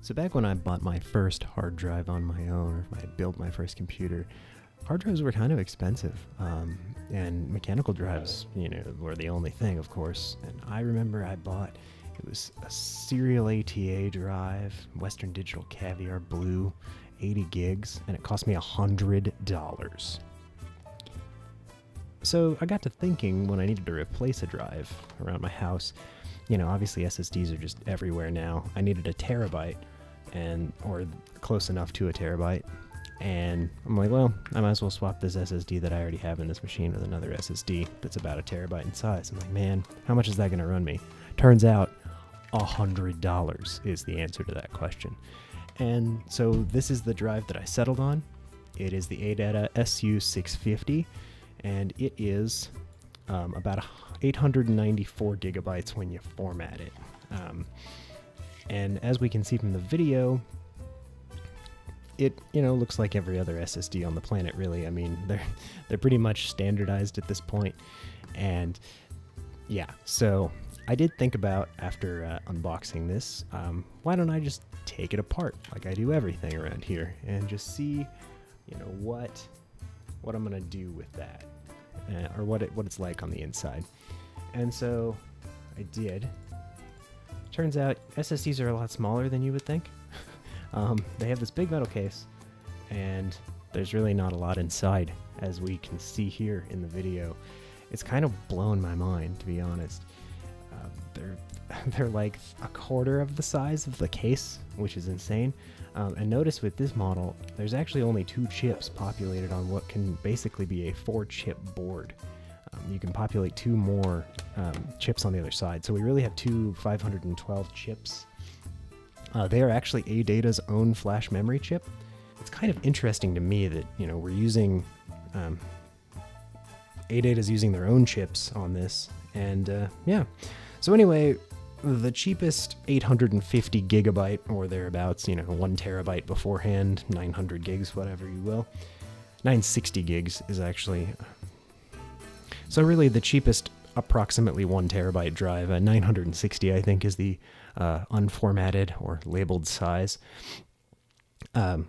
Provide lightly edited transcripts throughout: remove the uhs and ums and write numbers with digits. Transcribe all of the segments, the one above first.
So back when I bought my first hard drive on my own, or I built my first computer, hard drives were kind of expensive, and mechanical drives, were the only thing, of course. And I remember I bought, it was a serial ATA drive, Western Digital Caviar Blue, 80 gigs, and it cost me $100. So I got to thinking when I needed to replace a drive around my house, obviously SSDs are just everywhere now. I needed a terabyte, or close enough to a terabyte. And I'm like, well, I might as well swap this SSD that I already have in this machine with another SSD that's about a terabyte in size. I'm like, man, how much is that going to run me? Turns out $100 is the answer to that question. And so this is the drive that I settled on. It is the ADATA SU650, and it is about 894 gigabytes when you format it. And as we can see from the video, it looks like every other SSD on the planet, really. I mean, they're pretty much standardized at this point. And yeah, so I did think about, after unboxing this, why don't I just take it apart like I do everything around here and just see what I'm gonna do with that, or what it's like on the inside. And so I did. Turns out SSDs are a lot smaller than you would think. They have this big metal case, and there's really not a lot inside, as we can see here in the video. It's kind of blown my mind, to be honest. They're like a quarter of the size of the case, which is insane. And notice with this model, there's actually only 2 chips populated on what can basically be a 4-chip board. You can populate 2 more chips on the other side. So we really have 2 512 chips. They are actually ADATA's own flash memory chip. It's kind of interesting to me that, we're using, ADATA's using their own chips on this. And yeah. So anyway, the cheapest 850 gigabyte or thereabouts, 1 terabyte beforehand, 900 gigs, whatever you will. 960 gigs is actually... So really the cheapest approximately 1 terabyte drive, 960 I think is the unformatted or labeled size. The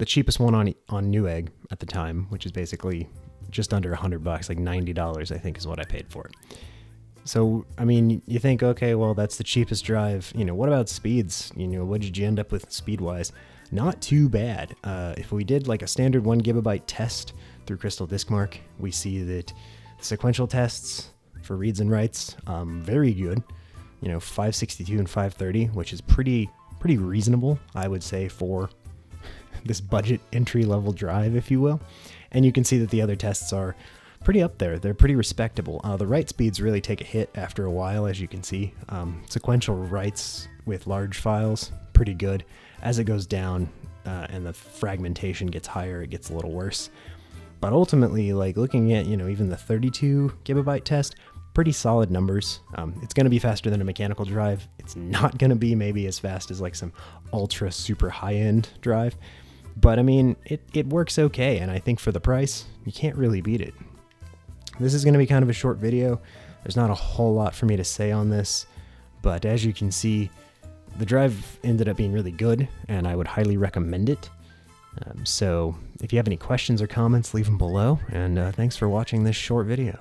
cheapest one on Newegg at the time, which is basically just under $100, like $90 I think is what I paid for it. So, I mean, you think, okay, well, that's the cheapest drive. What about speeds? What did you end up with speed-wise? Not too bad. If we did like a standard 1 gigabyte test through Crystal Diskmark, we see that sequential tests for reads and writes, very good. 562 and 530, which is pretty reasonable, I would say, for this budget entry-level drive, if you will. And you can see that the other tests are pretty up there. They're pretty respectable. The write speeds really take a hit after a while, as you can see. Sequential writes with large files, pretty good. As it goes down and the fragmentation gets higher, it gets a little worse. But ultimately, like looking at, even the 32 gigabyte test, pretty solid numbers. It's going to be faster than a mechanical drive. It's not going to be maybe as fast as like some ultra super high-end drive. But I mean, it works okay, and I think for the price, you can't really beat it. This is going to be kind of a short video. There's not a whole lot for me to say on this, but as you can see, the drive ended up being really good, and I would highly recommend it. So if you have any questions or comments, leave them below, and thanks for watching this short video.